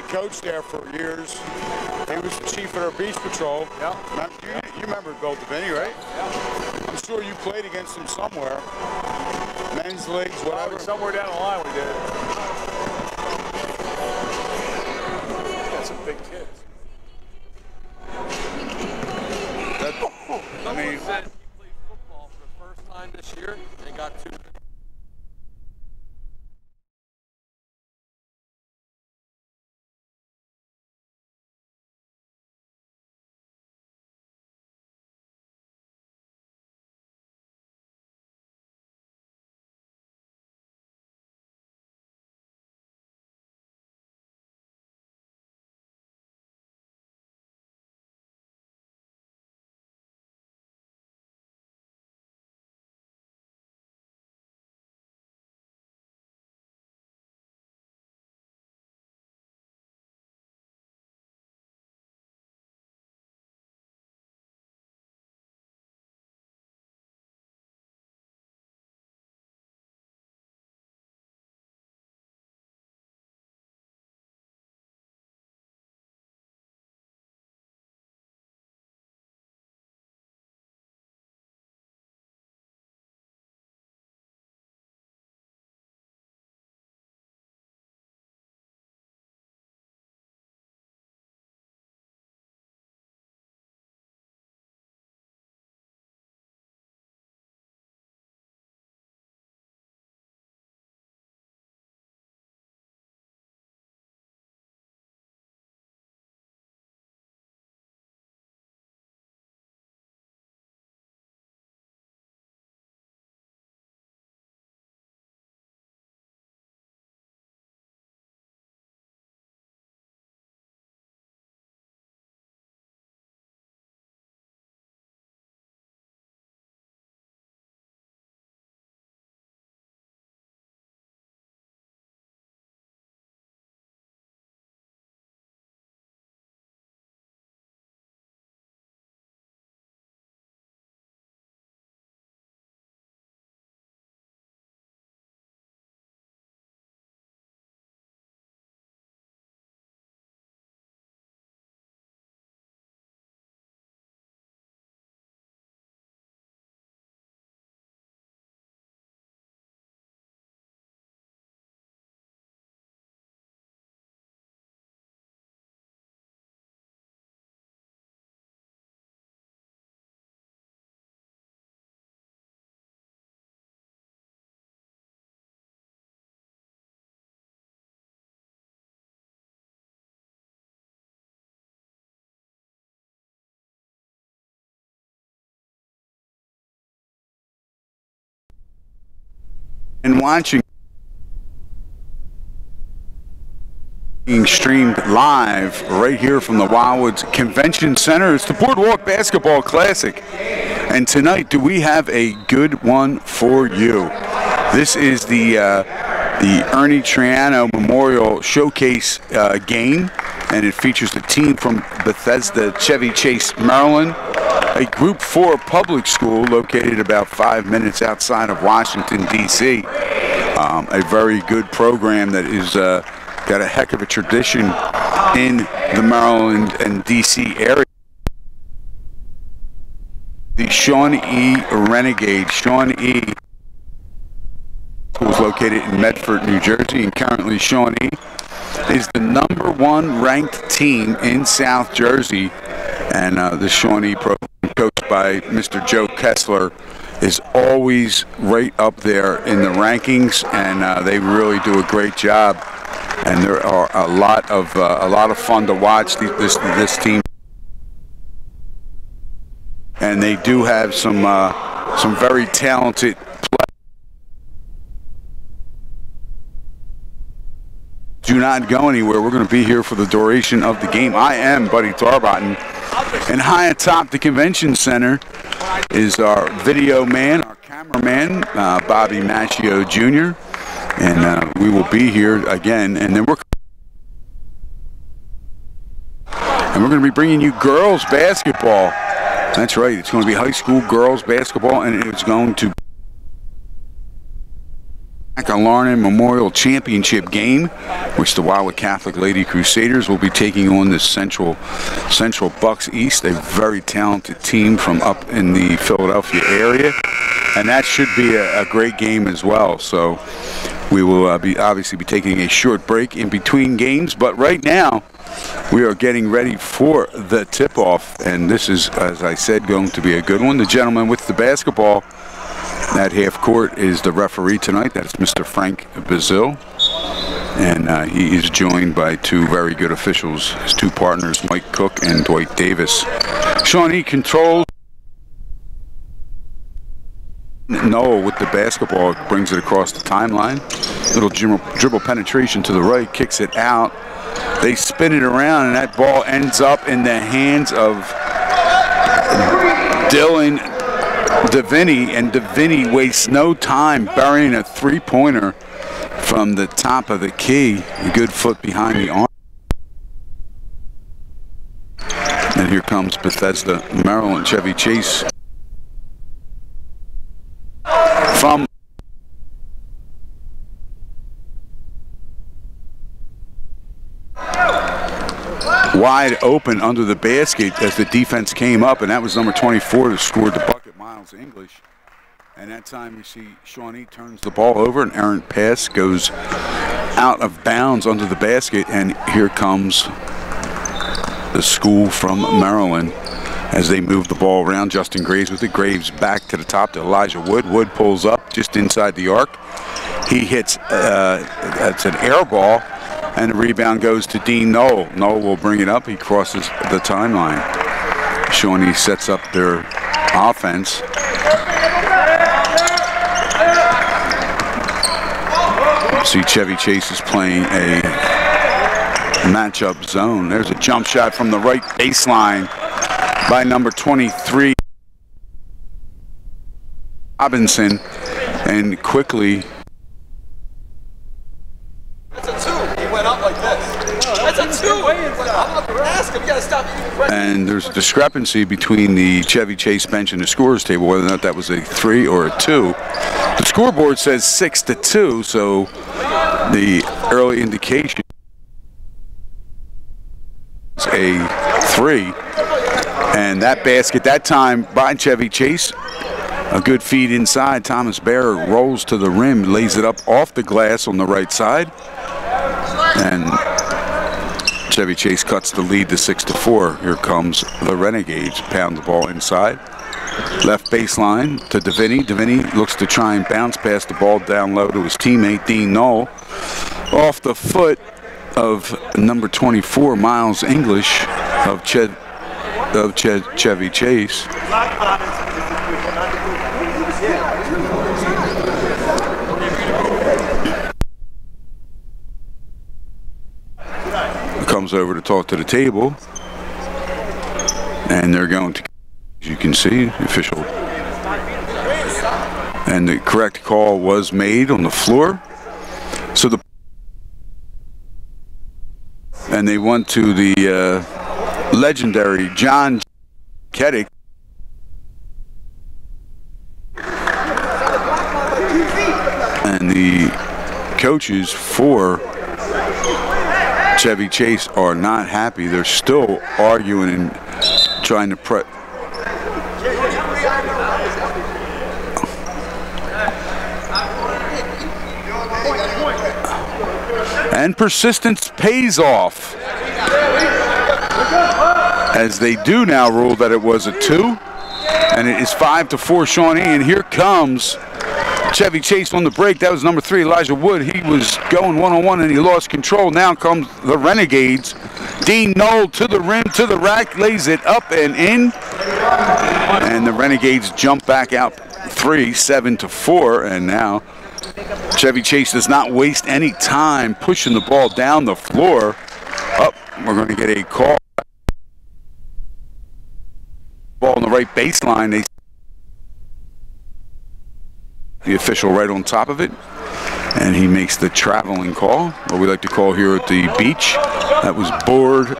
coached there for years. He was the chief of their beach patrol. Yeah. You remember Bill Davini, right? Yeah. I'm sure you played against him somewhere. Men's leagues, whatever. Probably somewhere down the line we did. Got some big kids. I mean, said he played football for the first time this year and got 2. And watching being streamed live right here from the Wildwoods Convention Center. It's the Boardwalk Basketball Classic, and tonight we have a good one for you. This is the Ernie Troiano Memorial Showcase game, and it features the team from Bethesda-Chevy, Maryland, a Group 4 public school located about 5 minutes outside of Washington, D.C. A very good program that is got a heck of a tradition in the Maryland and D.C. area. The Shawnee Renegade. Shawnee was located in Medford, New Jersey, and currently Shawnee is the #1 ranked team in South Jersey. And the Shawnee program, coached by Mr. Joe Kessler, is always right up there in the rankings, and they really do a great job. And there are a lot of fun to watch this team. And they do have some very talented players. Do not go anywhere. We're going to be here for the duration of the game. I am Buddy Tarbotton. And high atop the convention center is our video man, our cameraman, Bobby Macchio Jr. And we will be here again. And then we're going to be bringing you girls basketball. That's right. It's going to be high school girls basketball, and it's going to Larned Memorial Championship game, which the Wildwood Catholic Lady Crusaders will be taking on the Central Bucks East, a very talented team from up in the Philadelphia area, and that should be a great game as well. So we will obviously be taking a short break in between games, but right now we are getting ready for the tip-off, and this is, as I said, going to be a good one. The gentleman with the basketball at half court is the referee tonight. That's Mr. Frank Bazil, and he is joined by two very good officials, his two partners, Mike Cook and Dwight Davis. Shawnee controls. Noah with the basketball brings it across the timeline. Little dribble penetration to the right, kicks it out. They spin it around, and that ball ends up in the hands of Dylan DeVinny, and DeVinny wastes no time burying a three-pointer from the top of the key. A good foot behind the arm. And here comes Bethesda, Maryland, Chevy Chase. From wide open under the basket as the defense came up, and that was number 24 who scored the bucket, Miles English. And that time we see Shawnee turns the ball over, an errant pass goes out of bounds under the basket, and here comes the school from Maryland as they move the ball around. Justin Graves with it. Graves back to the top to Elijah Wood. Wood pulls up just inside the arc. He hits, that's an air ball, and the rebound goes to Dean Knoll. Knoll will bring it up. He crosses the timeline. Shawnee sets up their offense. See, Chevy Chase is playing a matchup zone. There's a jump shot from the right baseline by number 23, Robinson, and quickly. That's a two. He went up like this. That's a two. I'm gonna ask him. You gotta stop eating bread. And there's a discrepancy between the Chevy Chase bench and the scorer's table, whether or not that was a 3 or a 2. The scoreboard says 6-2, so the early indication is a 3. And that basket, that time by Chevy Chase, a good feed inside. Thomas Bear rolls to the rim, lays it up off the glass on the right side. And Chevy Chase cuts the lead to 6-4. Here comes the Renegades, pound the ball inside. Left baseline to DeVinny. DeVinny looks to try and bounce past the ball down low to his teammate, Dean Knoll. Off the foot of number 24, Miles English of Chevy Chase. Comes over to talk to the table, and they're going to, as you can see, the official, and the correct call was made on the floor. So and they went to the legendary John Keddick. And the coaches for Chevy Chase are not happy. They're still arguing and trying to and persistence pays off, as they do now rule that it was a 2, and it is 5-4 Shawnee. And here comes Chevy Chase on the break. That was number 3, Elijah Wood. He was going one-on-one and he lost control. Now comes the Renegades. Dean Knoll to the rim, to the rack, lays it up and in. And the Renegades jump back out 3, 7-4. And now Chevy Chase does not waste any time pushing the ball down the floor. Oh, we're going to get a call. Ball on the right baseline. The official right on top of it, and he makes the traveling call, what we like to call here at the beach. That was board.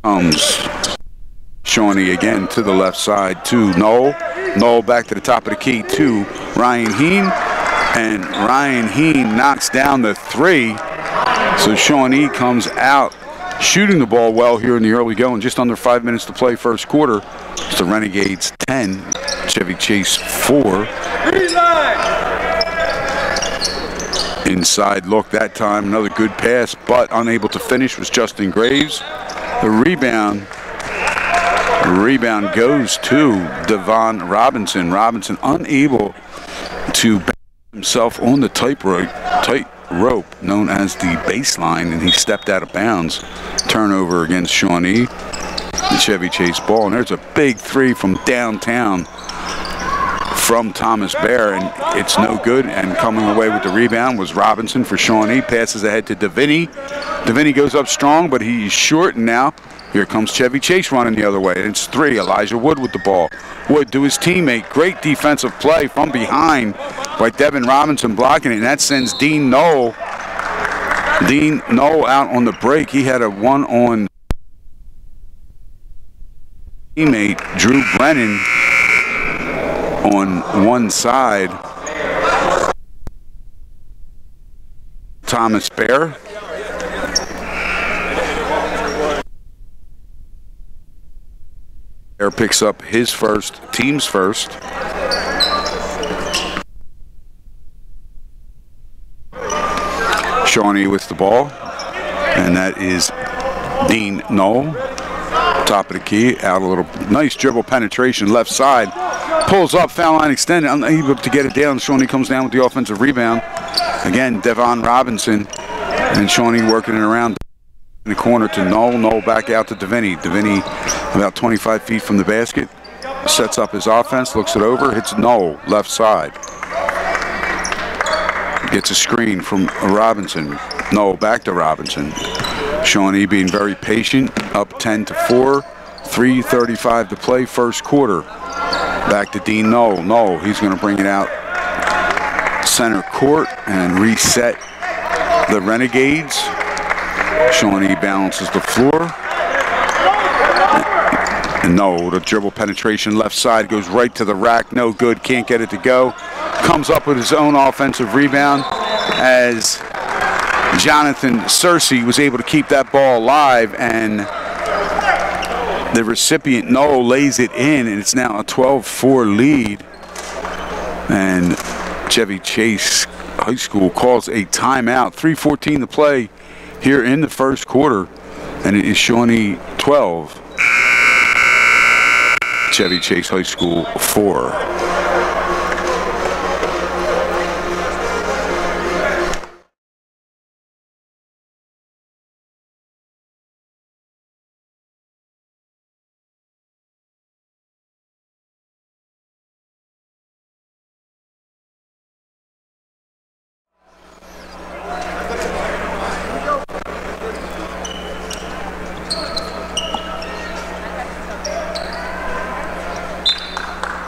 Comes Shawnee again to the left side to Knoll. Knoll back to the top of the key to Ryan Heen, and Ryan Heen knocks down the 3. So Shawnee comes out shooting the ball well here in the early going. Just under 5 minutes to play first quarter. It's the Renegades 10, Chevy Chase 4. Inside look that time, another good pass, but unable to finish was Justin Graves. The rebound goes to Devon Robinson. Robinson unable to balance himself on the tight rope known as the baseline, and he stepped out of bounds. Turnover against Shawnee. The Chevy Chase ball, and there's a big 3 from downtown from Thomas Bear, and it's no good. And coming away with the rebound was Robinson for Shawnee. Passes ahead to Deviney. Deviney goes up strong, but he's short, and now here comes Chevy Chase running the other way. And it's 3. Elijah Wood with the ball. Wood to his teammate. Great defensive play from behind by Devin Robinson blocking it, and that sends Dean Knoll out on the break. He had a one-on teammate, Drew Brennan, on one side. Thomas Bear. Bear picks up his first, team's first. Shawnee with the ball, and that is Dean Knoll. Top of the key, out a little, nice dribble penetration, left side. Pulls up, foul line extended, unable to get it down. Shawnee comes down with the offensive rebound. Again, Devon Robinson, and Shawnee working it around in the corner to Knoll. Knoll back out to Deviney. Deviney about 25 feet from the basket. Sets up his offense, looks it over, hits Knoll, left side. Gets a screen from Robinson. Knoll back to Robinson. Shawnee being very patient, up 10-4. 3:35 to play first quarter. Back to Dean Knoll. Knoll, he's going to bring it out center court and reset the Renegades. Shawnee balances the floor. And Knoll, the dribble penetration left side goes right to the rack. No good, can't get it to go. Comes up with his own offensive rebound as Jonathan Searcy was able to keep that ball alive, and the recipient Knoll lays it in, and it's now a 12-4 lead. And Chevy Chase High School calls a timeout. 3:14 to play here in the first quarter, and it is Shawnee 12, Chevy Chase High School 4.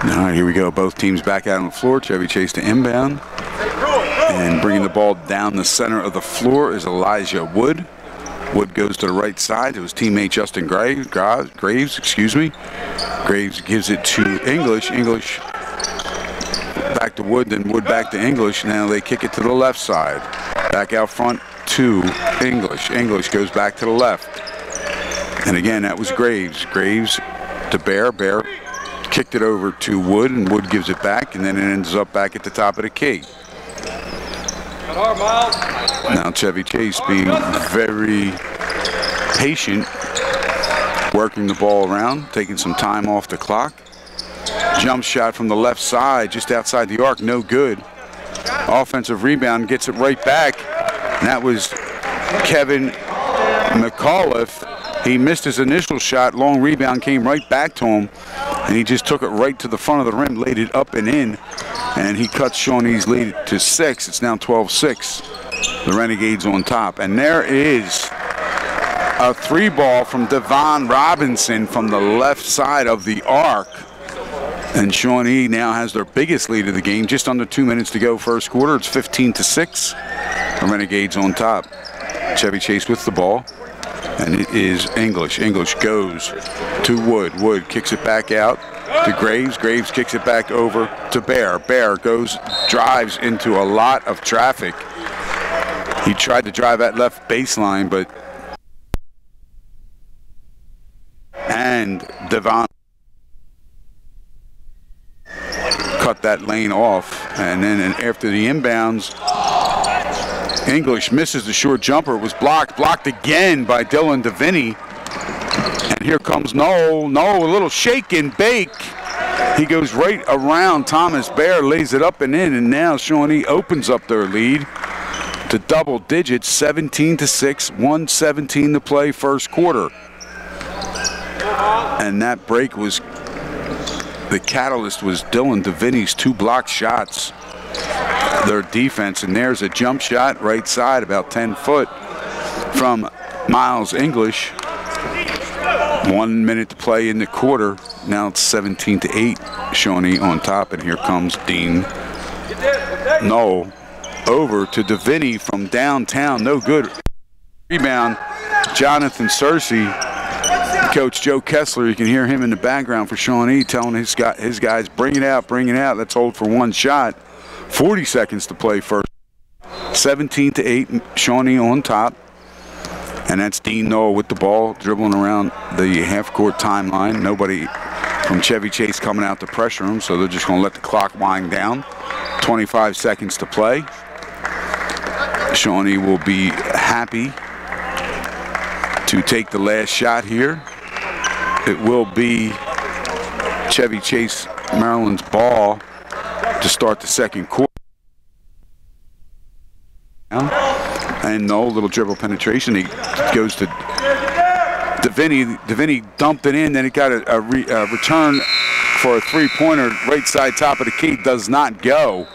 All right, here we go. Both teams back out on the floor. Chevy Chase to inbound. And bringing the ball down the center of the floor is Elijah Wood. Wood goes to the right side to his teammate Justin Graves. Graves gives it to English. English back to Wood, then Wood back to English. Now they kick it to the left side. Back out front to English. English goes back to the left. And again, that was Graves. Graves to Bear. Bear kicked it over to Wood, and Wood gives it back, and then it ends up back at the top of the key. Now Chevy Chase being very patient, working the ball around, taking some time off the clock. Jump shot from the left side, just outside the arc, no good. Offensive rebound, gets it right back. And that was Kevin McAuliffe. He missed his initial shot, long rebound came right back to him, and he just took it right to the front of the rim, laid it up and in, and he cuts Shawnee's lead to 6. It's now 12-6. The Renegades on top. And there is a 3-ball from Devon Robinson from the left side of the arc. And Shawnee now has their biggest lead of the game. Just under 2 minutes to go first quarter. It's 15-6. The Renegades on top. Chevy Chase with the ball. And it is English. English goes to Wood. Wood kicks it back out to Graves. Graves kicks it back over to Bear. Bear drives into a lot of traffic. He tried to drive at left baseline, and Devon cut that lane off. And then after the inbounds, English misses the short jumper. It was blocked again by Dylan DeVinny. And here comes Noel, a little shake and bake. He goes right around Thomas Bear, lays it up and in, and now Shawnee opens up their lead to double digits, 17-6, 1:17 to play first quarter. And that break was, the catalyst was Dylan DeVinny's 2 blocked shots, their defense, and there's a jump shot right side about 10 foot from Miles English. 1 minute to play in the quarter. Now it's 17-8, Shawnee on top, and here comes Dean Noel over to DeVinny from downtown. No good. Rebound, Jonathan Searcy. Coach Joe Kessler, you can hear him in the background for Shawnee telling his guys, bring it out, let's hold for one shot. 40 seconds to play first. 17-8, Shawnee on top. And that's Dean Noel with the ball, dribbling around the half-court timeline. Nobody from Chevy Chase coming out to pressure him, so they're just going to let the clock wind down. 25 seconds to play. Shawnee will be happy to take the last shot here. It will be Chevy Chase, Maryland's ball to start the second quarter. And no little dribble penetration. He goes to DeVinny. DeVinny dumped it in, then it got a return for a three-pointer right side top of the key. Does not go.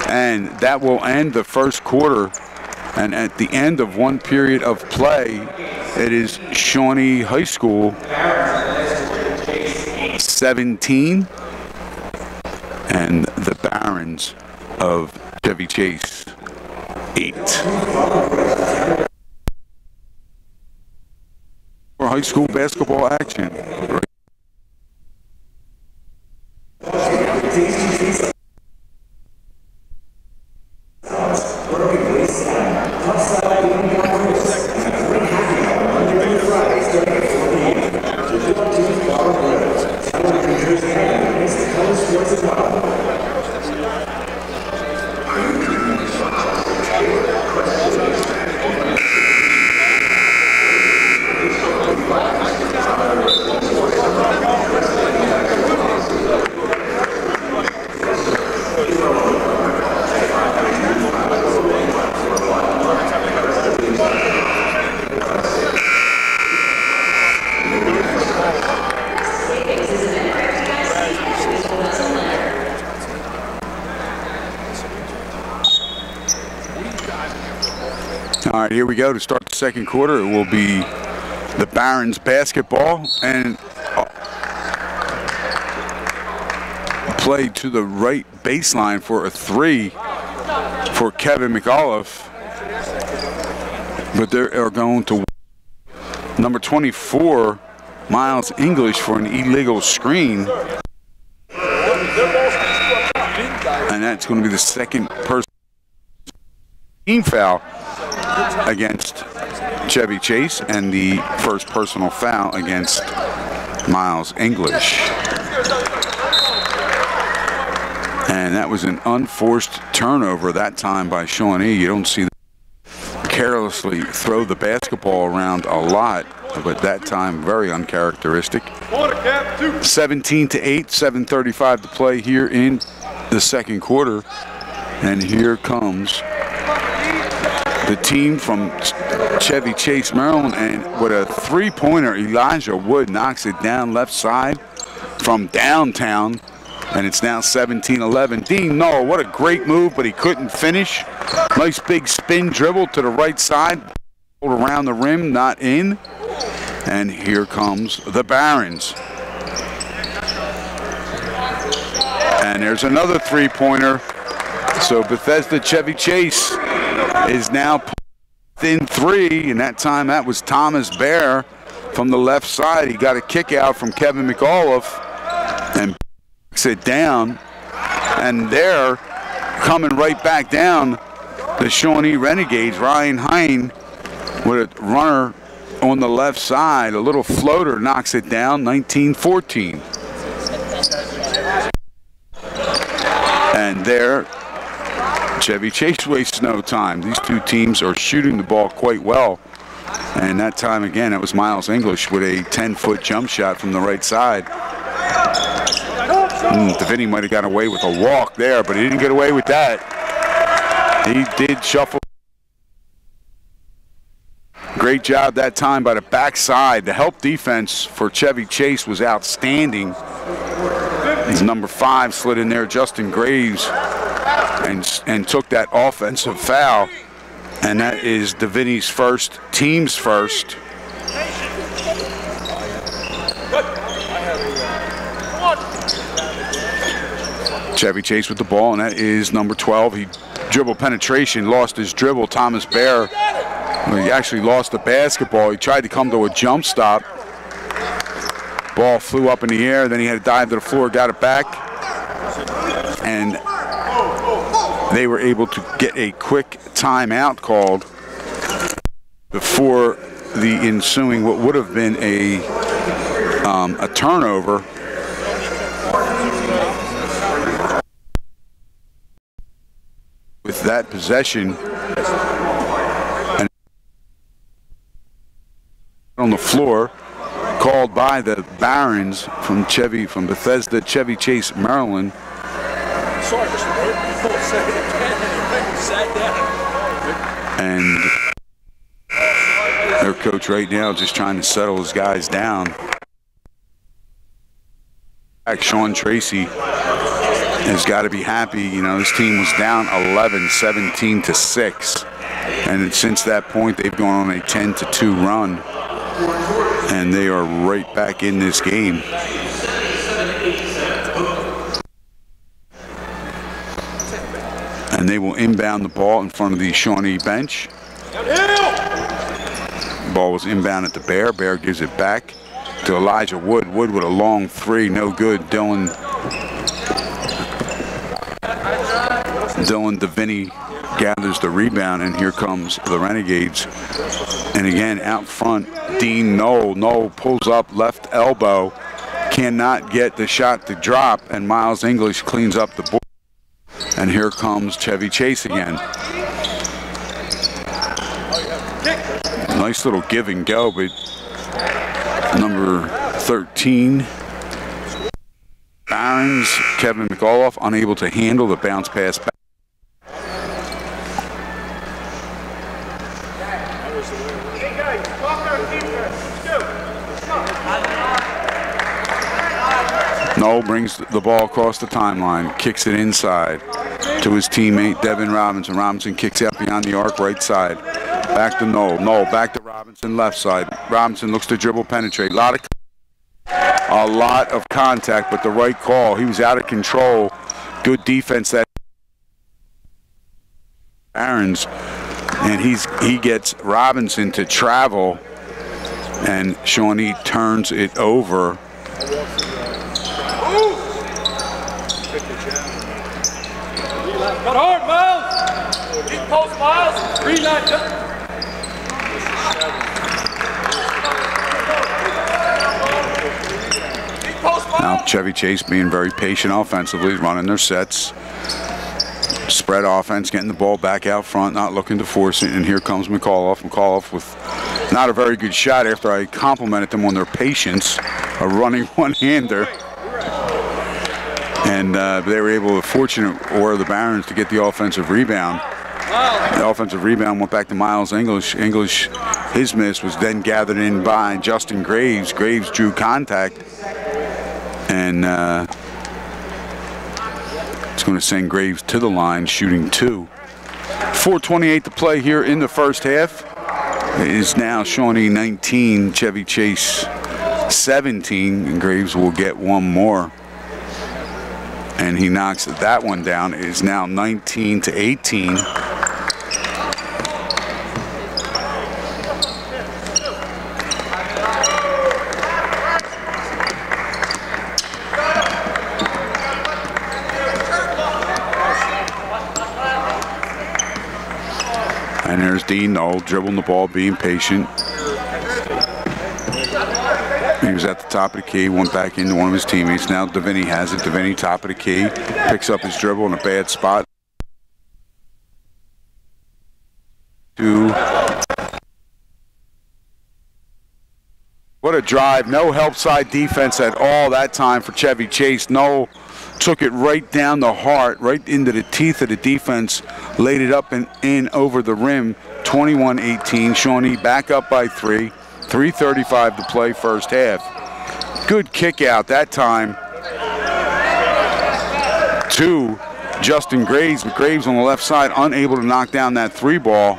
And that will end the first quarter. And at the end of one period of play, it is Shawnee High School 17 and the Barons of Chevy Chase 8. For high school basketball action. All right, here we go to start the second quarter. It will be the Barons basketball and play to the right baseline for a three for Kevin McAuliffe. But they are going to number 24, Miles English, for an illegal screen. And that's going to be the second person team foul against Chevy Chase and the first personal foul against Miles English. And that was an unforced turnover that time by Shawnee. You don't see them carelessly throw the basketball around a lot, but that time very uncharacteristic. 17-8, 7:35 to play here in the second quarter. And here comes the team from Chevy Chase, Maryland, and with a three-pointer, Elijah Wood knocks it down left side from downtown, and it's now 17-11. Dean Noel, what a great move, but he couldn't finish. Nice big spin dribble to the right side, around the rim, not in. And here comes the Barons. And there's another three-pointer. So Bethesda-Chevy Chase is now within three, and that time that was Thomas Bear from the left side. He got a kick out from Kevin McAuliffe, and knocks it down. And they're coming right back down. The Shawnee Renegades, Ryan Hine with a runner on the left side. A little floater knocks it down, 19-14. And there, Chevy Chase wastes no time. These two teams are shooting the ball quite well. And that time, again, it was Miles English with a 10-foot jump shot from the right side. Deviney might have got away with a walk there, but he didn't get away with that. He did shuffle. Great job that time by the backside. The help defense for Chevy Chase was outstanding. His number 5 slid in there, Justin Graves, and took that offensive foul. And that is Deviney's first, team's first. Chevy Chase with the ball, and that is number 12. He dribble penetration, lost his dribble. Thomas Bear, he actually lost the basketball. He tried to come to a jump stop. Ball flew up in the air, then he had to dive to the floor, got it back. And they were able to get a quick timeout called before the ensuing what would have been a turnover. With that possession and on the floor, called by the Barons from Bethesda-Chevy Chase, Maryland. And their coach right now just trying to settle his guys down. Sean Tracy has got to be happy. You know, this team was down 11, 17-6. And since that point, they've gone on a 10-2 run. And they are right back in this game. And they will inbound the ball in front of the Shawnee bench. Ball was inbound at the Bear. Bear gives it back to Elijah Wood. Wood with a long 3, no good. Dylan Deviney gathers the rebound, and here comes the Renegades. And again, out front, Dean Knoll. Knoll pulls up left elbow, cannot get the shot to drop, and Miles English cleans up the board. And here comes Chevy Chase again. Nice little give and go, but number 13, Barons, Kevin McAuliffe, unable to handle the bounce pass back. Knoll brings the ball across the timeline, kicks it inside to his teammate Devin Robinson. Robinson kicks out beyond the arc, right side. Back to Knoll. Knoll back to Robinson, left side. Robinson looks to dribble, penetrate. A lot of contact, but the right call. He was out of control. Good defense that Barons, and he gets Robinson to travel, and Shawnee turns it over. Got hard, Miles. Deep post, Miles. 3-9. Deep post, Miles. Now Chevy Chase being very patient offensively, running their sets. Spread offense, getting the ball back out front, not looking to force it. And here comes McAuliffe. McAuliffe with not a very good shot after I complimented them on their patience, a running one-hander. And they were able, fortunate, or the Barons, to get the offensive rebound. The offensive rebound went back to Miles English. English, his miss was then gathered in by Justin Graves. Graves drew contact, and it's going to send Graves to the line, shooting 2. 4:28 to play here in the first half. It is now Shawnee 19, Chevy Chase 17, and Graves will get one more. And he knocks that one down. It is now 19-18. Dean Knoll, dribbling the ball, being patient. He was at the top of the key, went back into one of his teammates. Now Deviney has it. Deviney, top of the key, picks up his dribble in a bad spot. What a drive. No help side defense at all that time for Chevy Chase. Knoll took it right down the heart, right into the teeth of the defense, laid it up and in over the rim. 21-18. Shawnee back up by 3. 3:35 to play first half. Good kick out that time to Justin Graves, but Graves on the left side unable to knock down that 3 ball.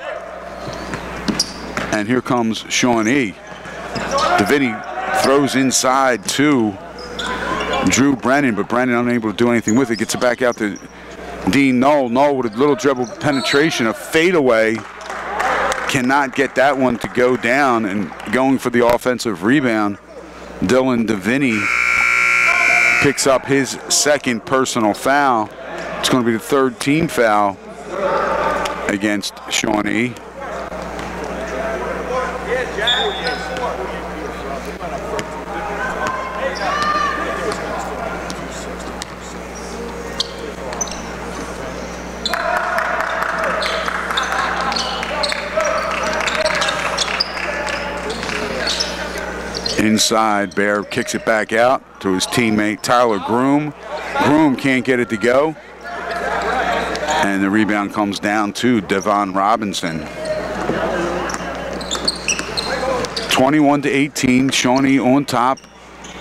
And here comes Shawnee. Deviney throws inside to Drew Brennan, but Brennan unable to do anything with it. Gets it back out to Dean Knoll. Knoll with a little dribble penetration, a fadeaway. Cannot get that one to go down, and going for the offensive rebound, Dylan Deviney picks up his second personal foul. It's going to be the 3rd team foul against Shawnee. Inside, Bear kicks it back out to his teammate Tyler Groom. Groom can't get it to go. And the rebound comes down to Devon Robinson. 21-18, Shawnee on top.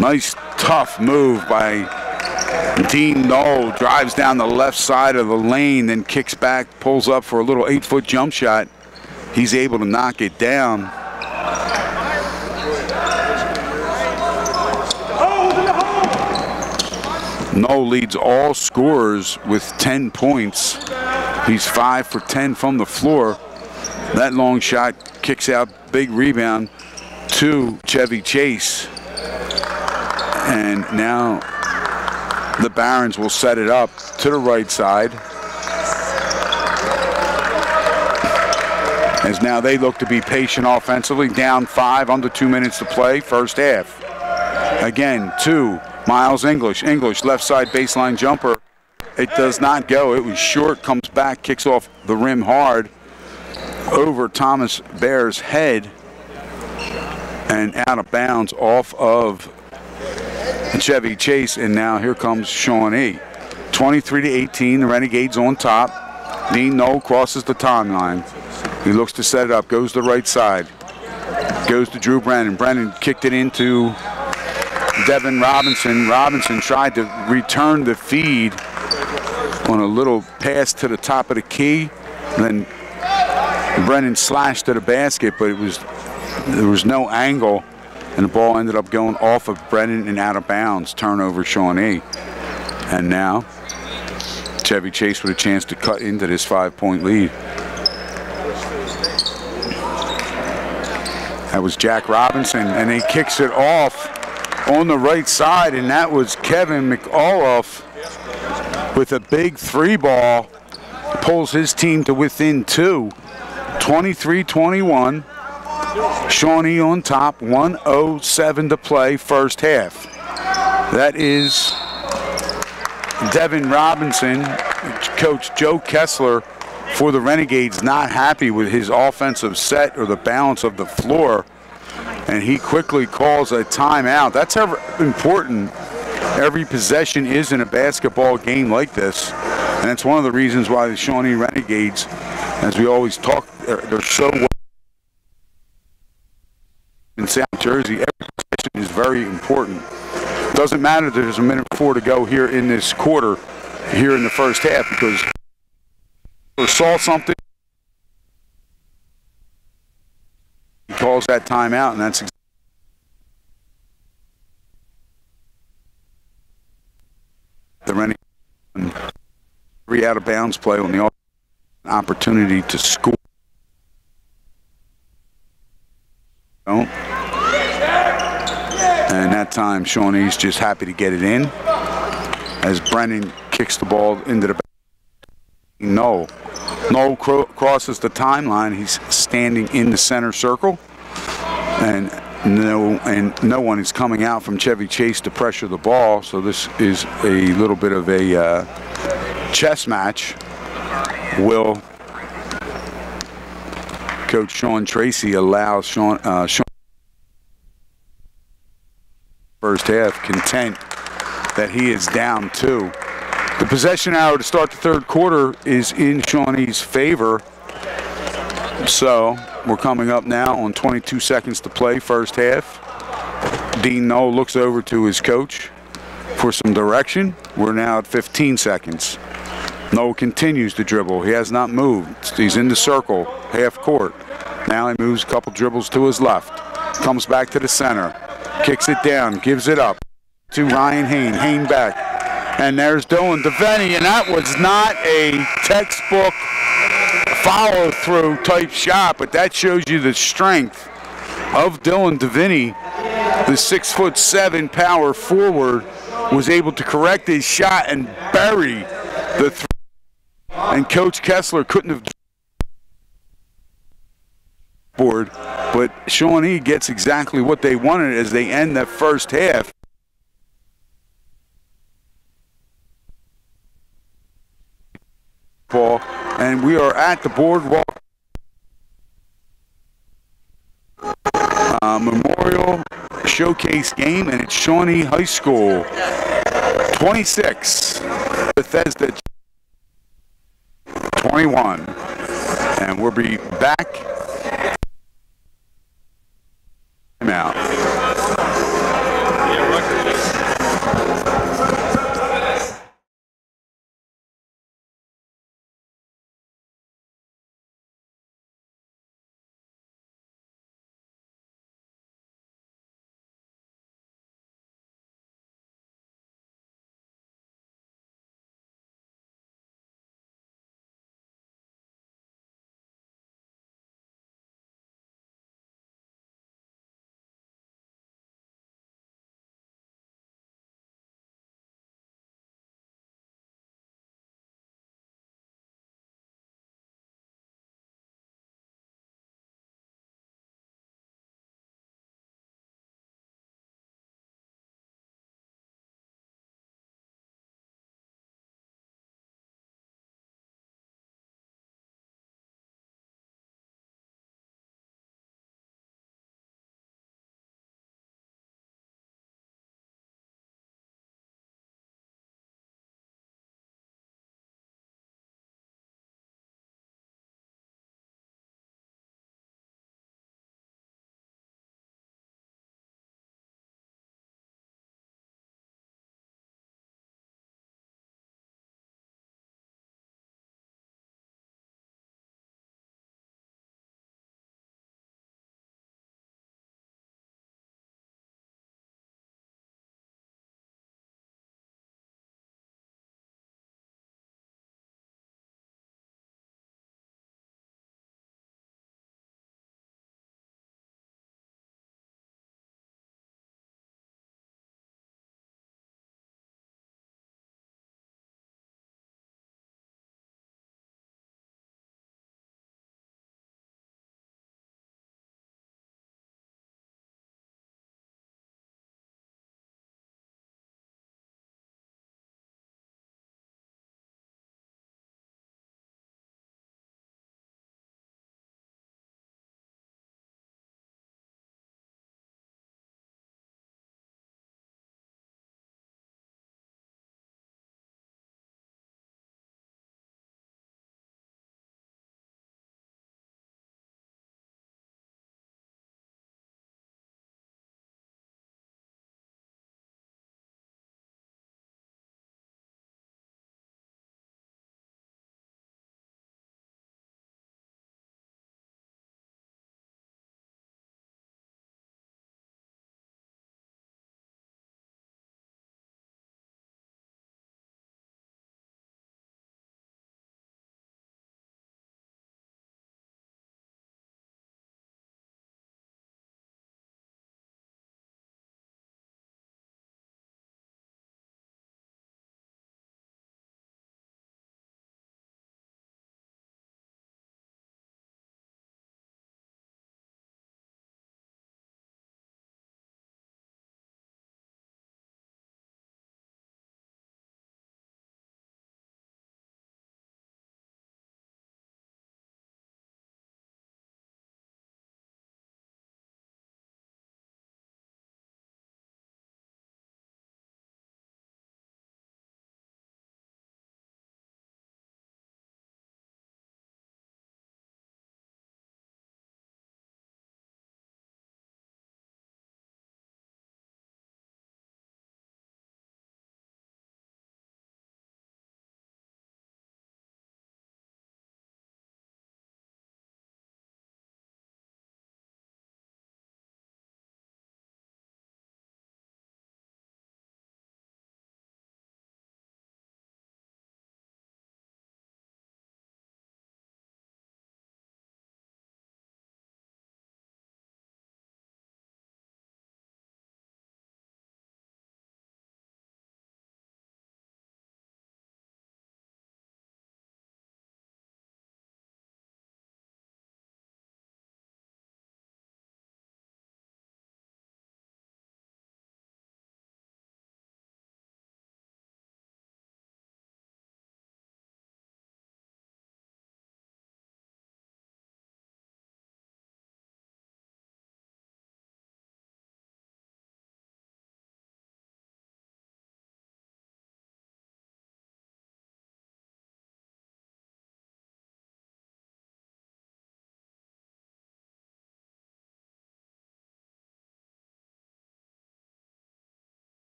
Nice tough move by Dean Knoll. Drives down the left side of the lane, then kicks back, pulls up for a little 8-foot jump shot. He's able to knock it down. Knoll leads all scorers with 10 points. He's 5 for 10 from the floor. That long shot kicks out, big rebound to Chevy Chase. And now the Barons will set it up to the right side. As now they look to be patient offensively. Down 5, under 2 minutes to play, first half. Again, 2. Miles English, left side baseline jumper. It does not go. It was short, comes back, kicks off the rim hard over Thomas Bear's head and out of bounds off of Chevy Chase. And now here comes Shawnee. 23-18, the Renegades on top. Dean Knoll crosses the timeline. He looks to set it up, goes to the right side. Goes to Drew Brennan. Brennan kicked it into Devin Robinson. Robinson tried to return the feed on a little pass to the top of the key. Then Brennan slashed to the basket, but there was no angle, and the ball ended up going off of Brennan and out of bounds. Turnover Shawnee. And now Chevy Chase with a chance to cut into this 5-point lead. That was Jack Robinson, and he kicks it off on the right side, and that was Kevin McAuliffe with a big 3 ball. Pulls his team to within 2. 23-21. Shawnee on top, 1:07 to play first half. That is Devin Robinson. Coach Joe Kessler for the Renegades not happy with his offensive set or the balance of the floor, and he quickly calls a timeout. That's how important every possession is in a basketball game like this, and it's one of the reasons why the Shawnee Renegades, as we always talk, they're so well in South Jersey. Every possession is very important. Doesn't matter that there's a minute 4 to go here in this quarter, here in the first half, because or saw something, he calls that timeout, and that's the Rennie 3 out of bounds play on the opportunity to score. Don't. And that time Shawnee's just happy to get it in as Brennan kicks the ball into the back. No. Noel crosses the timeline. He's standing in the center circle, and no one is coming out from Chevy Chase to pressure the ball. So this is a little bit of a chess match. Will Coach Sean Tracy allow Sean first half, content that he is down 2. The possession arrow to start the third quarter is in Shawnee's favor. So we're coming up now on 22 seconds to play, first half. Dean Noel looks over to his coach for some direction. We're now at 15 seconds. Noel continues to dribble. He has not moved. He's in the circle, half court. Now he moves a couple dribbles to his left. Comes back to the center. Kicks it down, gives it up to Ryan Hain. Hain back. And there's Dylan Devaney, and that was not a textbook follow-through type shot, but that shows you the strength of Dylan Devaney. The 6'7" power forward was able to correct his shot and bury the three. And Coach Kessler couldn't have board, but Shawnee gets exactly what they wanted as they end that first half. And we are at the Boardwalk Memorial Showcase game, and it's Shawnee High School 26, Bethesda 21. And we'll be back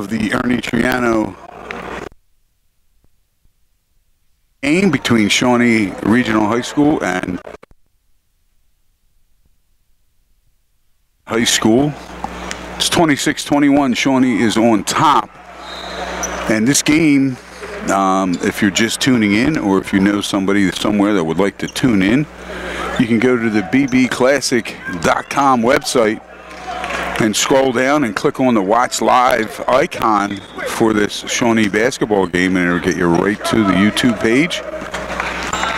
of the Ernie Troiano game between Shawnee Regional High School and High School. It's 26-21. Shawnee is on top. And this game, if you're just tuning in, or if you know somebody somewhere that would like to tune in, you can go to the bbclassic.com website and scroll down and click on the Watch Live icon for this Shawnee basketball game, and it'll get you right to the YouTube page.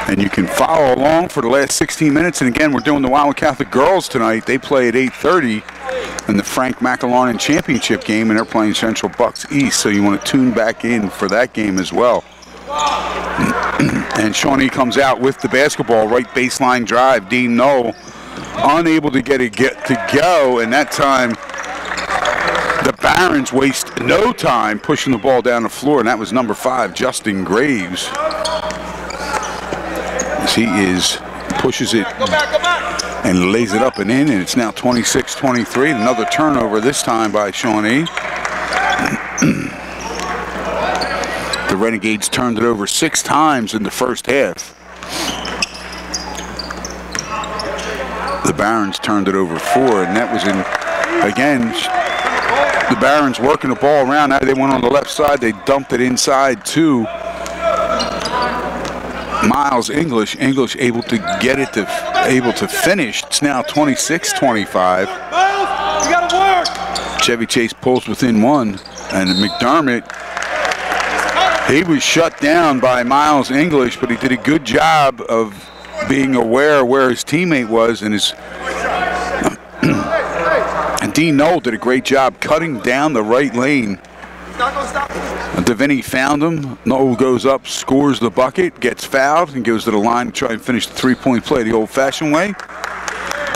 And you can follow along for the last 16 minutes. And again, we're doing the Wildwood Catholic girls tonight. They play at 8:30 in the Frank McAlarnon Championship game, and they're playing Central Bucks East. So you want to tune back in for that game as well. And Shawnee comes out with the basketball, right baseline drive. Dean Knoll unable to get to go, and that time the Barons waste no time pushing the ball down the floor, and that was number 5, Justin Graves. As he pushes it and lays it up and in, and it's now 26-23. Another turnover this time by Shawnee. The Renegades turned it over 6 times in the first half. The Barons turned it over 4, and that was again, the Barons working the ball around. Now they went on the left side. They dumped it inside to Miles English. English able to get it able to finish. It's now 26-25. Chevy Chase pulls within 1, and McDermott, he was shut down by Miles English, but he did a good job of being aware where his teammate was, and and Dean Knoll did a great job cutting down the right lane. Deviney found him. Knoll goes up, scores the bucket, gets fouled, and goes to the line to try and finish the 3-point play the old-fashioned way.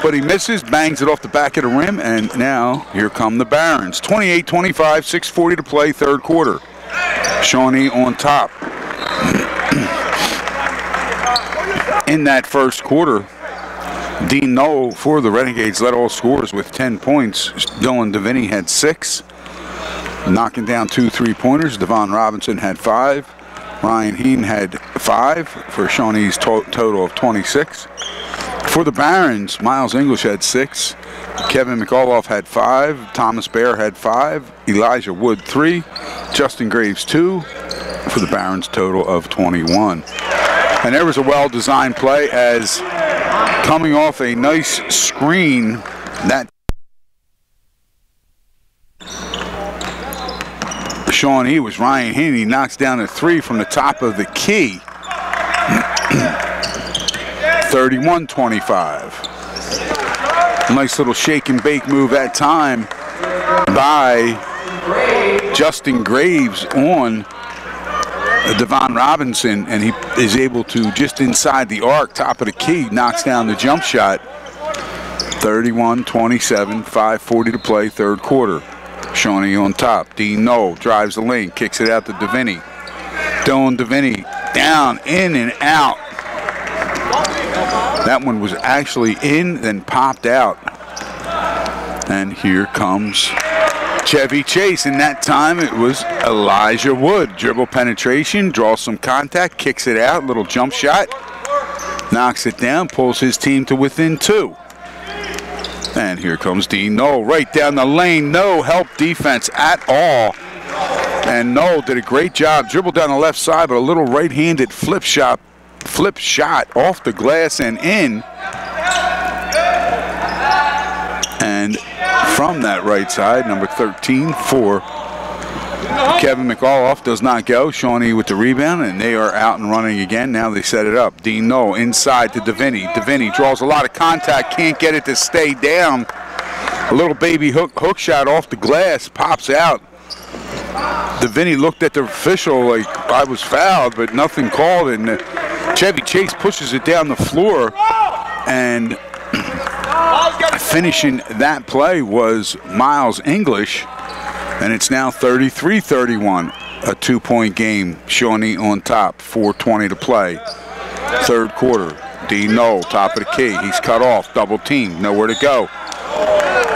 But he misses, bangs it off the back of the rim, and now here come the Barons. 28-25, 6:40 to play, third quarter. Shawnee on top. In that first quarter, Dean Knoll for the Renegades led all scorers with 10 points. Dylan Deviney had 6, knocking down 2 3-pointers. Devon Robinson had 5. Ryan Heen had 5 for Shawnee's total of 26. For the Barons, Miles English had 6. Kevin McAuliffe had 5. Thomas Bear had 5. Elijah Wood 3. Justin Graves 2. For the Barons, total of 21. And there was a well-designed play as coming off a nice screen that Shawnee was Ryan Haney, knocks down a 3 from the top of the key. 31-25. Nice little shake and bake move that time by Justin Graves on Devon Robinson, and he is able to, just inside the arc, top of the key, knocks down the jump shot. 31-27, 5:40 to play, third quarter. Shawnee on top. Dean Knoll drives the lane, kicks it out to Deviney. Dylan Deviney down, in and out. That one was actually in, then popped out. And here comes Chevy Chase, and that time it was Elijah Wood. Dribble penetration, draws some contact, kicks it out, little jump shot, knocks it down, pulls his team to within 2. And here comes Dean Knoll right down the lane. No help defense at all. And Knoll did a great job, dribbled down the left side, but a little right-handed flip shot off the glass and in. And from that right side, number 13 for Kevin McAuliffe does not go. Shawnee with the rebound, and they are out and running again. Now they set it up. Dean Knoll inside to Deviney. Deviney draws a lot of contact, can't get it to stay down. A little baby hook shot off the glass, pops out. Deviney looked at the official like I was fouled, but nothing called, and Chevy Chase pushes it down the floor, and finishing that play was Miles English, and it's now 33-31, a 2-point game. Shawnee on top, 4:20 to play, third quarter. Dean Knoll, top of the key, he's cut off, double team, nowhere to go.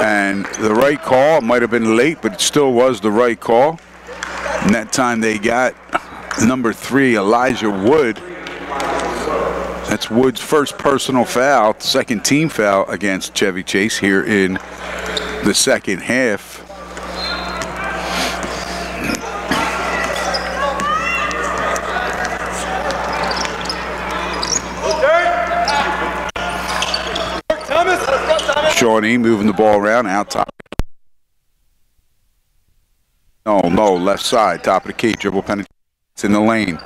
And And the right call, it might have been late, but it still was the right call. And that time they got number 3, Elijah Wood. That's Wood's first personal foul, second team foul against Chevy Chase here in the second half. Shawnee moving the ball around, out top. No, left side, top of the key, dribble penetration. It's in the lane.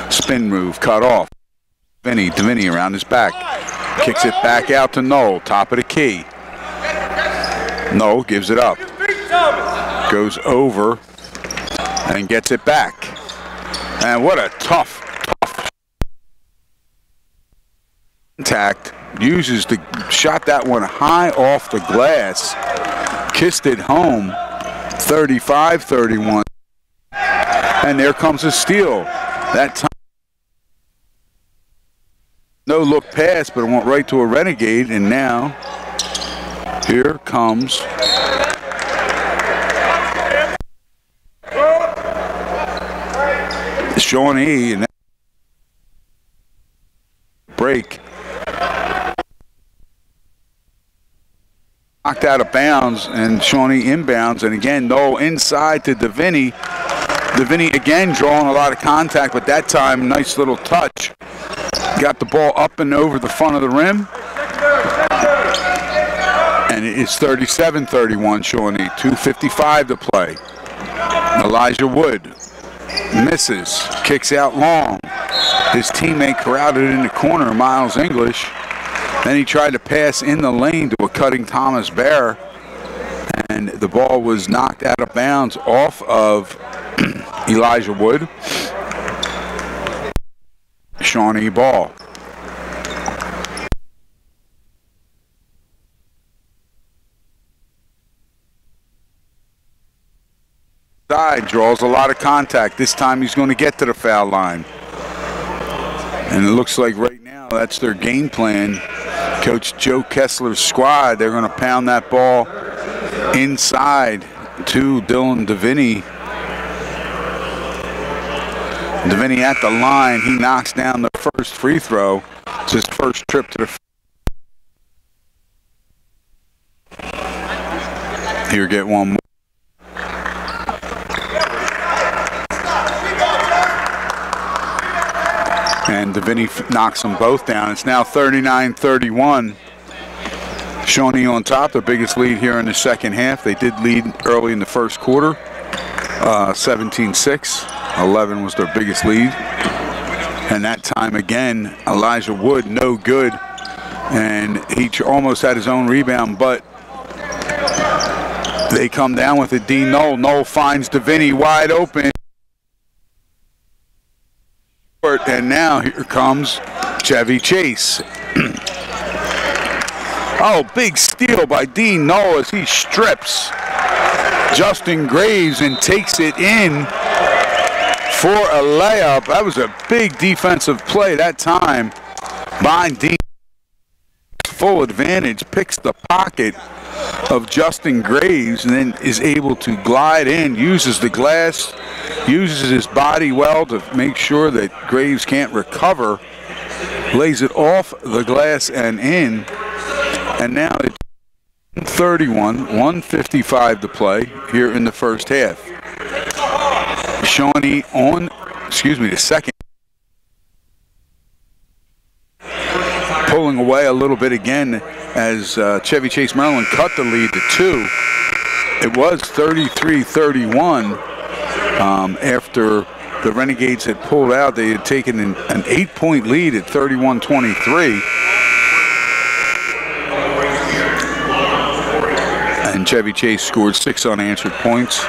Spin move, cut off. Davini around his back. Kicks it back out to Noel, top of the key. Noel gives it up. Goes over and gets it back. And what a tough contact. Uses the shot that one high off the glass. Kissed it home. 35-31. And there comes a steal. That time, no look pass, but it went right to a Renegade. And now, here comes Shawnee. And break. Knocked out of bounds, and Shawnee inbounds, and again, no, inside to Davini. Davini again drawing a lot of contact, but that time, nice little touch. Got the ball up and over the front of the rim. And it's 37-31 Shawnee, 2:55 to play. Elijah Wood misses, kicks out long. His teammate crowded in the corner, Miles English. Then he tried to pass in the lane to a cutting Thomas Bear, and the ball was knocked out of bounds off of Elijah Wood. Shawnee ball. Side draws a lot of contact. This time he's going to get to the foul line. And it looks like right now that's their game plan. Coach Joe Kessler's squad, they're going to pound that ball inside to Dylan Davini. Davini at the line. He knocks down the first free throw. It's his first trip to the... Here, get one more. And Davini knocks them both down. It's now 39-31. Shawnee on top, their biggest lead here in the second half. They did lead early in the first quarter, 17-6. 11 was their biggest lead. And that time again, Elijah Wood, no good. And he almost had his own rebound, but they come down with it. D. Knoll. Knoll finds Davini wide open. And now here comes Chevy Chase. Oh, big steal by Dean Knoll as he strips Justin Graves and takes it in for a layup. That was a big defensive play that time by Dean. Full advantage, picks the pocket of Justin Graves and then is able to glide in, uses the glass, uses his body well to make sure that Graves can't recover, lays it off the glass and in, and now it's 31, 1:55 to play here in the first half. Shawnee on, the second. Pulling away a little bit again as Chevy Chase Maryland cut the lead to 2. It was 33-31 after the Renegades had pulled out. They had taken an 8-point lead at 31-23. And Chevy Chase scored 6 unanswered points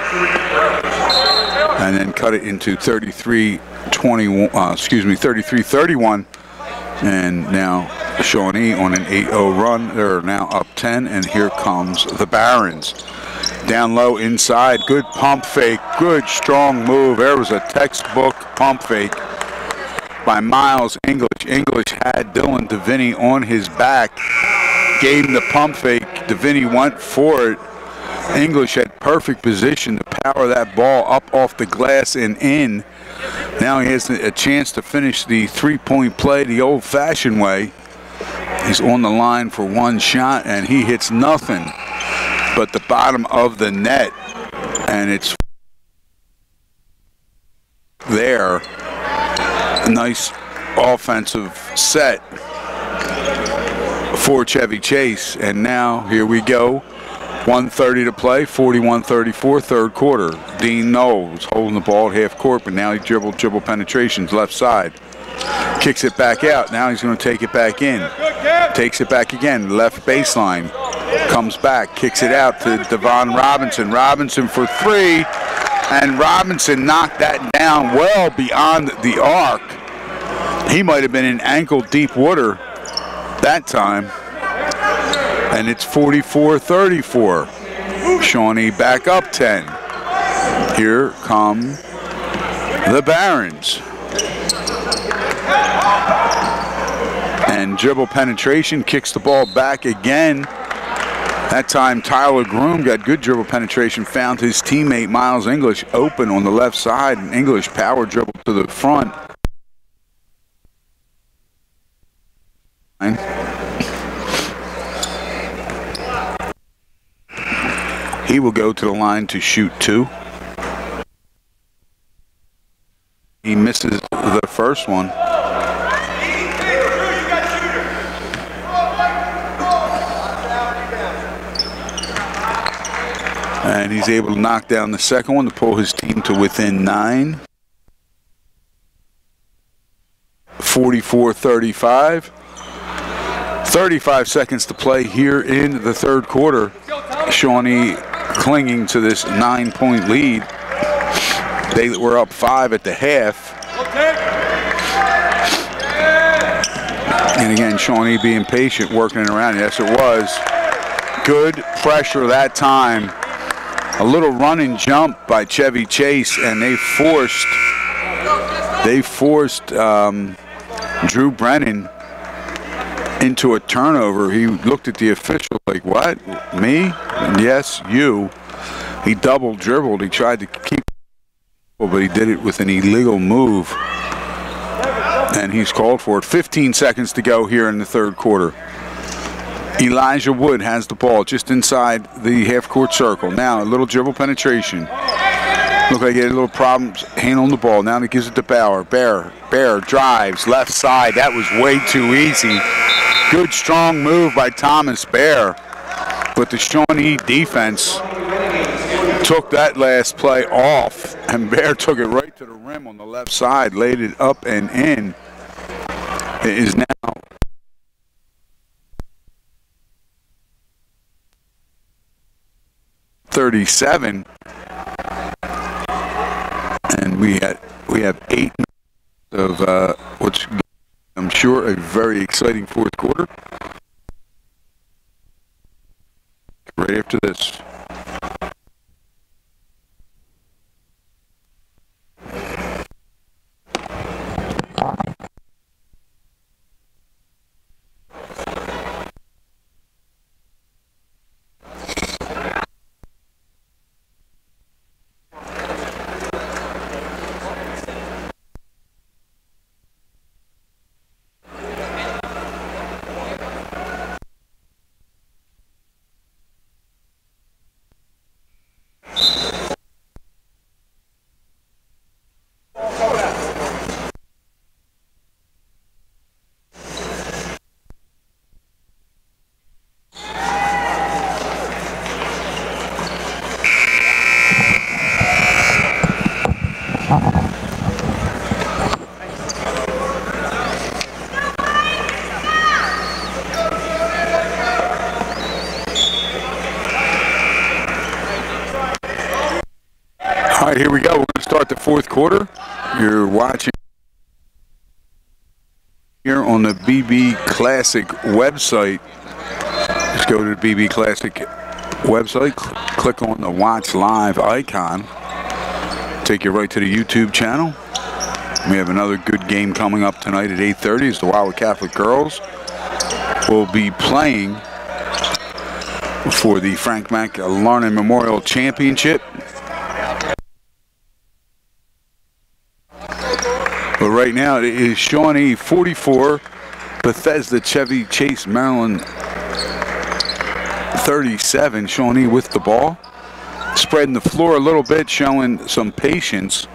and then cut it into 33-31. And now Shawnee on an 8-0 run. They're now up 10, and here comes the Barons. Down low inside, good pump fake, good strong move. There was a textbook pump fake by Miles English. English had Dylan Davini on his back, gave him the pump fake. Davini went for it, English had perfect position to power that ball up off the glass and in. Now he has a chance to finish the three-point play the old-fashioned way. He's on the line for one shot, and he hits nothing but the bottom of the net. And it's there. A nice offensive set for Chevy Chase. And now, here we go. 1:30 to play, 41-34, third quarter. Dean Knowles holding the ball at half court, but now he dribble penetrations left side. Kicks it back out. Now he's going to take it back in. Takes it back again, left baseline. Comes back, kicks it out to Devon Robinson. Robinson for three, and Robinson knocked that down well beyond the arc. He might have been in ankle-deep water that time. And it's 44-34. Shawnee back up 10. Here come the Barons. And dribble penetration, kicks the ball back again. That time Tyler Groom got good dribble penetration, found his teammate Miles English open on the left side, and English power dribble to the front. He will go to the line to shoot two. He misses the first one. And he's able to knock down the second one to pull his team to within 9. 44-35. 35 seconds to play here in the third quarter. Shawnee clinging to this 9-point lead. They were up 5 at the half. And again, Shawnee being patient, working it around. Yes, it was. Good pressure that time. A little run and jump by Chevy Chase, and they forced Drew Brennan into a turnover. He looked at the official like, what? Me? Yes, you. He double dribbled. He tried to keep, but he did it with an illegal move. And he's called for it. 15 seconds to go here in the third quarter. Elijah Wood has the ball just inside the half-court circle. Now a little dribble penetration. Look like he had a little problems handling the ball. Now he gives it to Bauer. Bear drives left side. That was way too easy. Good strong move by Thomas Bear. But the Shawnee defense took that last play off, and Bear took it right to the rim on the left side, laid it up and in. It is now .37, and we have 8 minutes of what's, I'm sure, a very exciting fourth quarter. Right after this. All right, here we go. We're going to start the fourth quarter. You're watching here on the BB Classic website. Just go to the BB Classic website, click on the Watch Live icon, take you right to the YouTube channel. We have another good game coming up tonight at 8:30 as the Wildwood Catholic girls will be playing for the Frank Mack Larnon Memorial Championship. But right now it is Shawnee 44, Bethesda-Chevy Chase, Maryland 37. Shawnee with the ball, spreading the floor a little bit, showing some patience.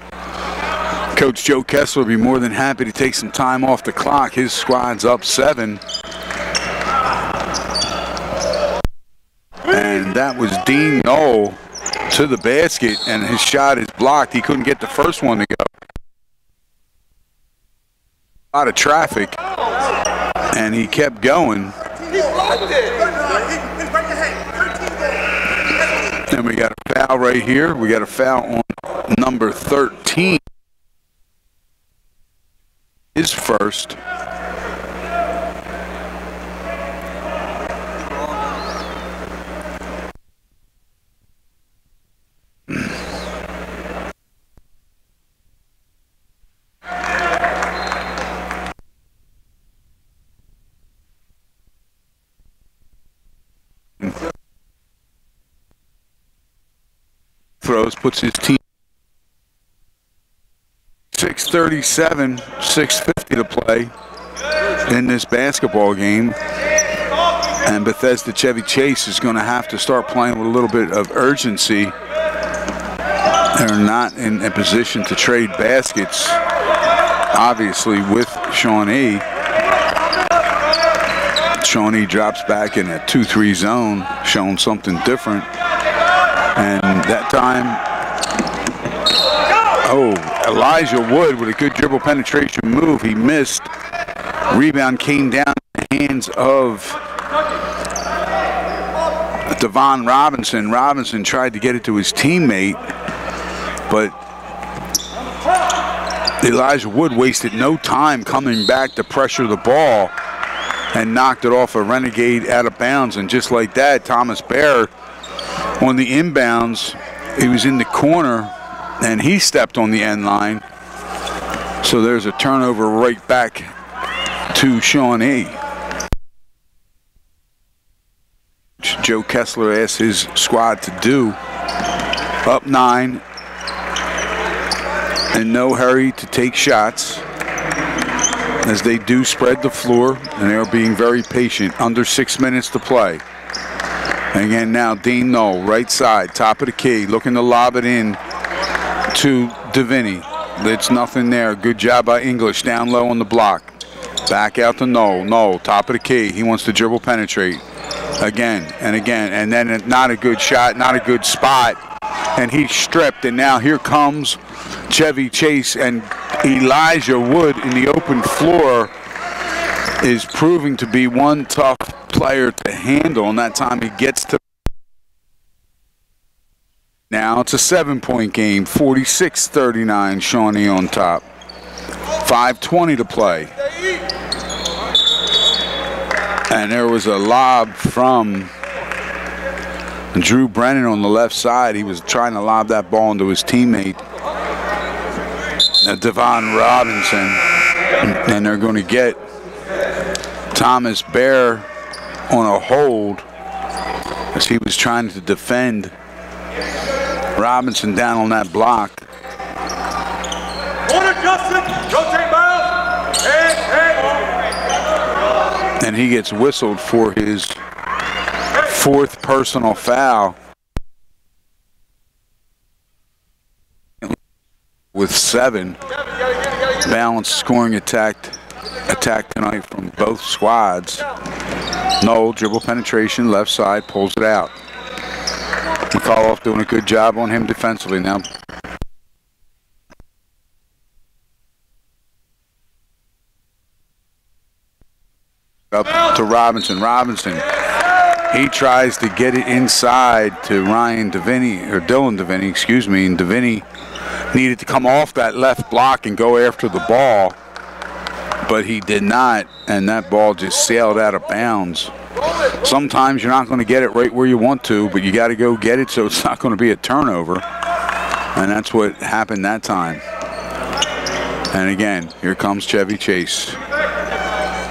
Coach Joe Kessler will be more than happy to take some time off the clock. His squad's up 7. And that was Dean Knoll to the basket, and his shot is blocked. He couldn't get the first one to go. A lot of traffic, and he kept going. And we got a foul right here. We got a foul on number 13. His first. Throws, puts his team 6:37, 6:50 to play in this basketball game. And Bethesda-Chevy Chase is going to have to start playing with a little bit of urgency. They're not in a position to trade baskets, obviously, with Shawnee. Shawnee drops back in a 2-3 zone, showing something different. And that time, Elijah Wood with a good dribble penetration move. He missed. Rebound came down in the hands of Devon Robinson. Robinson tried to get it to his teammate, but Elijah Wood wasted no time coming back to pressure the ball and knocked it off a Renegade out of bounds. And just like that, Thomas Bear on the inbounds, he was in the corner and he stepped on the end line. So there's a turnover right back to Shawnee. Joe Kessler asked his squad to do. Up 9, in no hurry to take shots, as they do spread the floor, and they are being very patient. Under 6 minutes to play. And again now, Dean Knoll, right side, top of the key, looking to lob it in to DeVinny. It's nothing there. Good job by English, down low on the block. Back out to Knoll. Knoll, top of the key. He wants to dribble penetrate again and again. And then not a good shot, not a good spot. And he's stripped. And now here comes Chevy Chase, and Elijah Wood in the open floor is proving to be one tough player to handle. And that time he gets to. Now it's a 7-point game, 46-39, Shawnee on top. 5:20 to play. And there was a lob from Drew Brennan on the left side. He was trying to lob that ball into his teammate, Devon Robinson. And they're going to get Thomas Bear on a hold as he was trying to defend Robinson down on that block. And he gets whistled for his 4th personal foul with 7. Balanced scoring attack tonight from both squads. Knoll, dribble penetration, left side, pulls it out. McAuliffe doing a good job on him defensively now. Up to Robinson. Robinson, he tries to get it inside to Ryan DeVinny, or Dylan DeVinny, excuse me, and DeVinny needed to come off that left block and go after the ball, but he did not, and that ball just sailed out of bounds. Sometimes you're not going to get it right where you want to, but you got to go get it so it's not going to be a turnover, and that's what happened that time. And again, here comes Chevy Chase.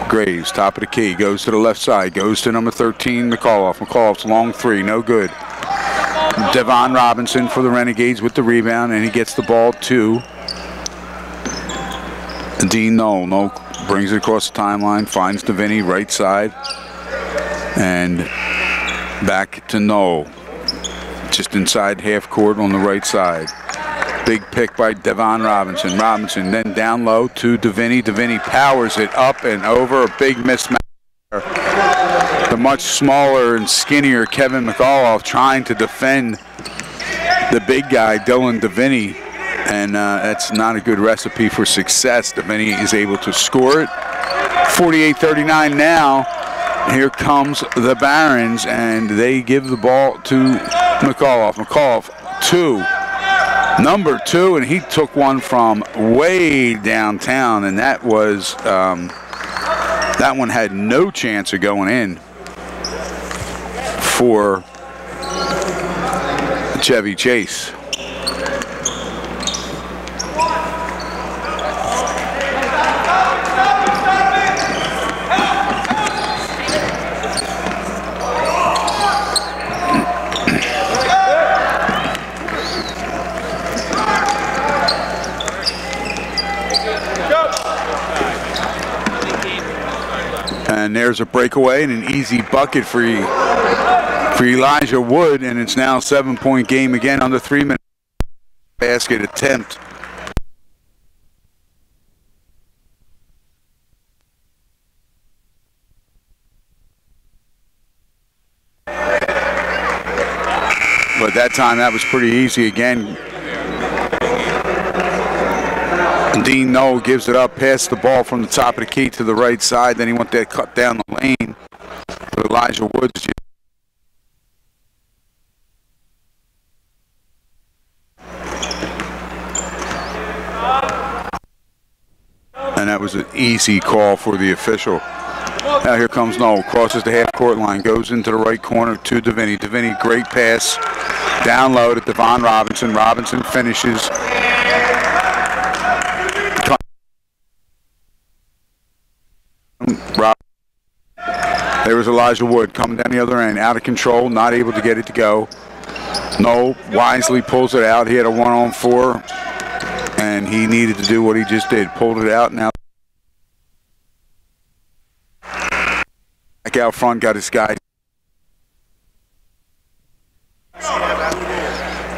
Graves, top of the key, goes to the left side, goes to number 13, McAuliffe. McAuliffe's long three, no good. Devon Robinson for the Renegades with the rebound, and he gets the ball to Dean Knoll. Knoll brings it across the timeline, finds DeVinny right side, and back to Knoll. Just inside half court on the right side. Big pick by Devon Robinson. Robinson then down low to DeVinny. DeVinny powers it up and over. A big mismatch. The much smaller and skinnier Kevin McAuliffe trying to defend the big guy, Dylan DeVinny. And that's not a good recipe for success. DeVinny is able to score it. 48-39 now. Here comes the Barons, and they give the ball to McAuliffe. McAuliffe, number two, and he took one from way downtown, and that was that one had no chance of going in for Chevy Chase. And there's a breakaway and an easy bucket for Elijah Wood, and it's now a 7-point game again under 3 minutes. Basket attempt. But that time that was pretty easy again. Dean Knoll gives it up, passed the ball from the top of the key to the right side. Then he went there, cut down the lane. But Elijah Woods. And that was an easy call for the official. Now here comes Knoll, crosses the half-court line, goes into the right corner to DeVinny. DeVinny, great pass, down low to Devon Robinson. Robinson finishes. There was Elijah Wood coming down the other end, out of control, not able to get it to go. Knoll wisely pulls it out. He had a 1-on-4, and he needed to do what he just did, pulled it out. Now back out front, got his guy.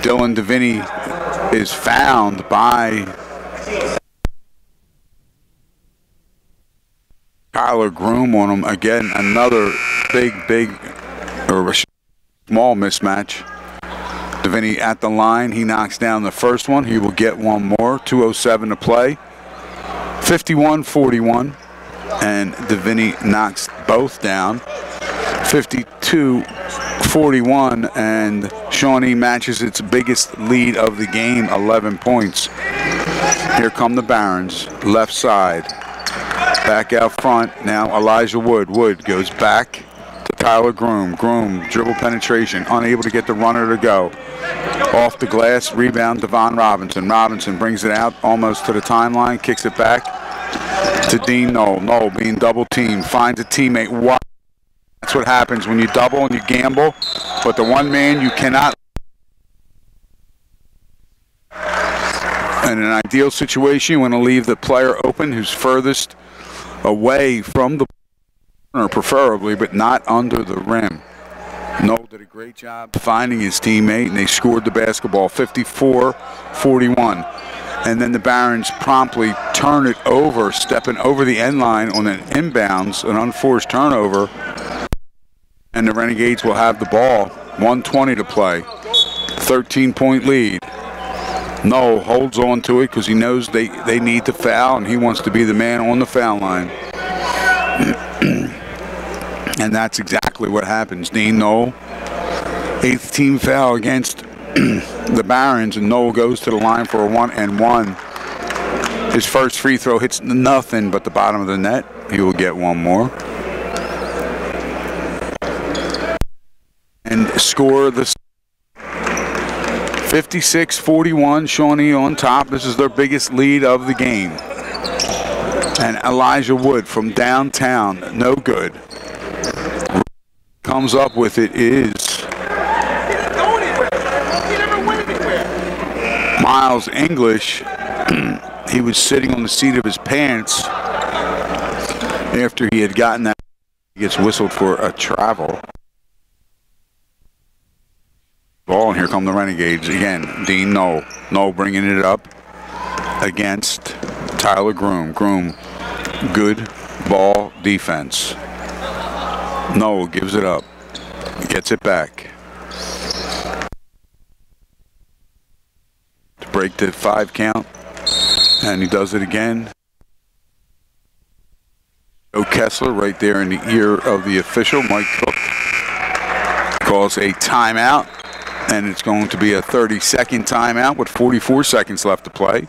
Dylan DeVinny is found by Tyler Groom on him. Again, another big or small mismatch. DeVinny at the line. He knocks down the first one. He will get one more. 2:07 to play. 51-41. And DeVinny knocks both down. 52-41. And Shawnee matches its biggest lead of the game, 11 points. Here come the Barons. Left side. Back out front, now Elijah Wood. Wood goes back to Tyler Groom. Groom, dribble penetration, unable to get the runner to go. Off the glass, rebound, Devon Robinson. Robinson brings it out almost to the timeline, kicks it back to Dean Knoll. Knoll being double teamed, finds a teammate. Wow. That's what happens when you double and you gamble, but the one man you cannot. In an ideal situation, you want to leave the player open who's furthest away from the corner, preferably, but not under the rim. Knoll did a great job finding his teammate, and they scored the basketball, 54-41. And then the Barons promptly turn it over, stepping over the end line on an inbounds, an unforced turnover, and the Renegades will have the ball. 1:20 to play, 13-point lead. Knoll holds on to it because he knows they need to foul, and he wants to be the man on the foul line. And that's exactly what happens. Dean Knoll, 8th team foul against the Barons, and Knoll goes to the line for a 1-and-1. His first free throw hits nothing but the bottom of the net. He will get one more. And score the 56-41, Shawnee on top. This is their biggest lead of the game. And Elijah Wood from downtown, no good. Comes up with it is Miles English. He was sitting on the seat of his pants after he had gotten that. He gets whistled for a travel. Ball, and here come the Renegades again. Dean Knoll. Knoll bringing it up against Tyler Groom. Groom, good ball defense. Knoll gives it up. Gets it back. To break the 5 count. And he does it again. Joe Kessler right there in the ear of the official. Mike Cook calls a timeout. And it's going to be a 30-second timeout with 44 seconds left to play.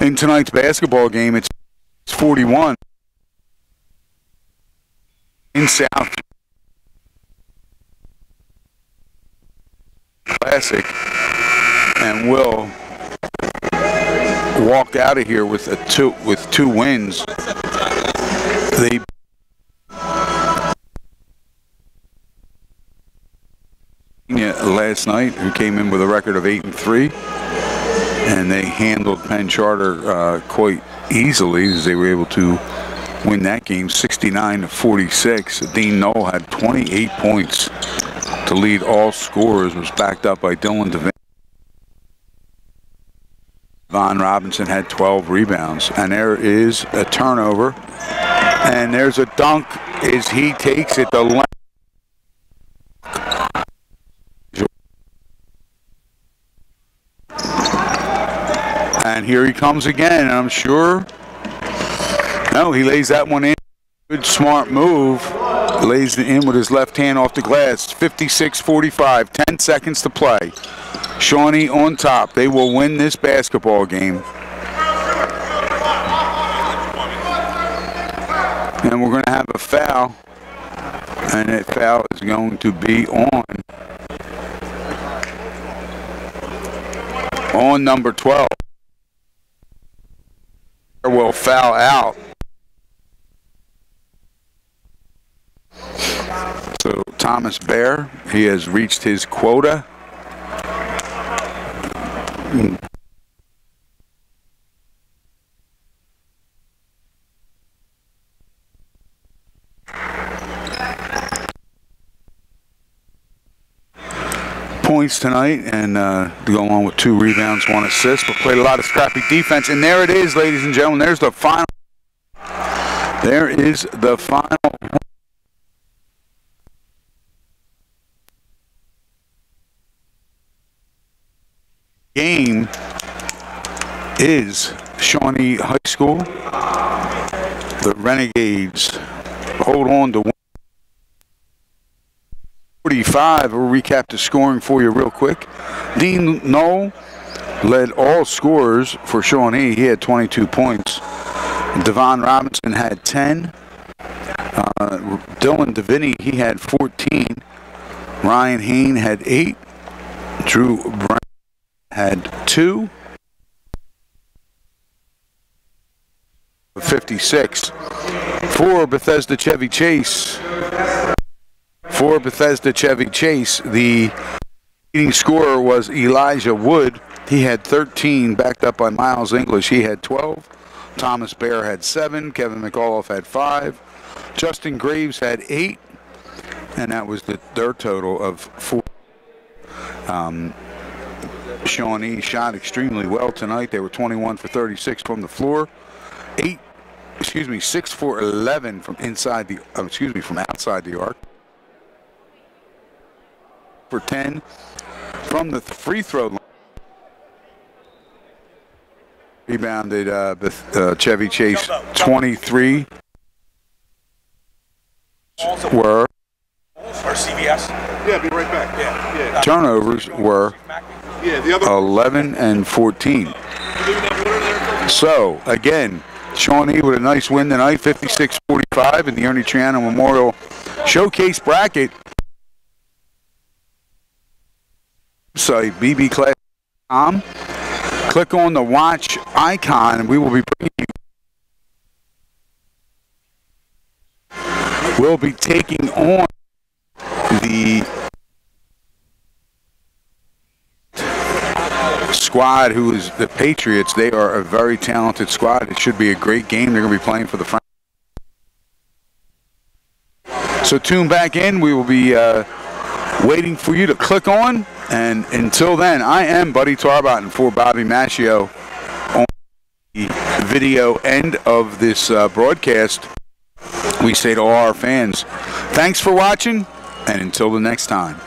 In tonight's basketball game, it's 41. In South Classic. And will walk out of here with two wins. They last night, who came in with a record of 8-3, and they handled Penn Charter quite easily as they were able to win that game 69-46. Dean Knoll had 28 points to lead all scorers, was backed up by Dylan Devine. Von Robinson had 12 rebounds, and there is a turnover, and there's a dunk as he takes it the length. And here he comes again, and I'm sure, no, he lays that one in. Good, smart move. Lays it in with his left hand off the glass. 56-45, 10 seconds to play. Shawnee on top. They will win this basketball game. And we're going to have a foul. And that foul is going to be on number 12. Will foul out. So Thomas Bear, he has reached his quota. Points tonight, and go along with 2 rebounds, 1 assist, but played a lot of scrappy defense. And there it is, ladies and gentlemen. There's the final. There is the final. Game is Shawnee High School. The Renegades hold on to 45. We'll recap the scoring for you real quick. Dean Knoll led all scorers for Shawnee. He had 22 points. Devon Robinson had 10. Dylan Devine, he had 14. Ryan Hain had 8. Drew Brown had 2. 56. For Bethesda-Chevy Chase. For Bethesda-Chevy Chase, the leading scorer was Elijah Wood. He had 13, backed up by Miles English. He had 12. Thomas Bear had 7. Kevin McAuliffe had 5. Justin Graves had 8. And that was their total of 4. Shawnee shot extremely well tonight. They were 21 for 36 from the floor. 6 for 11 from inside the, from outside the arc. For 10 from the free throw line. Rebounded Chevy Chase 23 were. Or CVS. Yeah, be right back. Yeah. Turnovers were 11 and 14. So again, Shawnee with a nice win tonight, 56-45 in the Ernie Troiano Memorial Showcase bracket. Site bbclass.com. Click on the watch icon, and we will be bringing you will be taking on the squad who is the Patriots. They are a very talented squad. It should be a great game. They're going to be playing for the franchise. So tune back in. We will be waiting for you to click on. And until then, I am Buddy Tarbotton for Bobby Mascio on the video end of this broadcast. We say to all our fans, thanks for watching, and until the next time.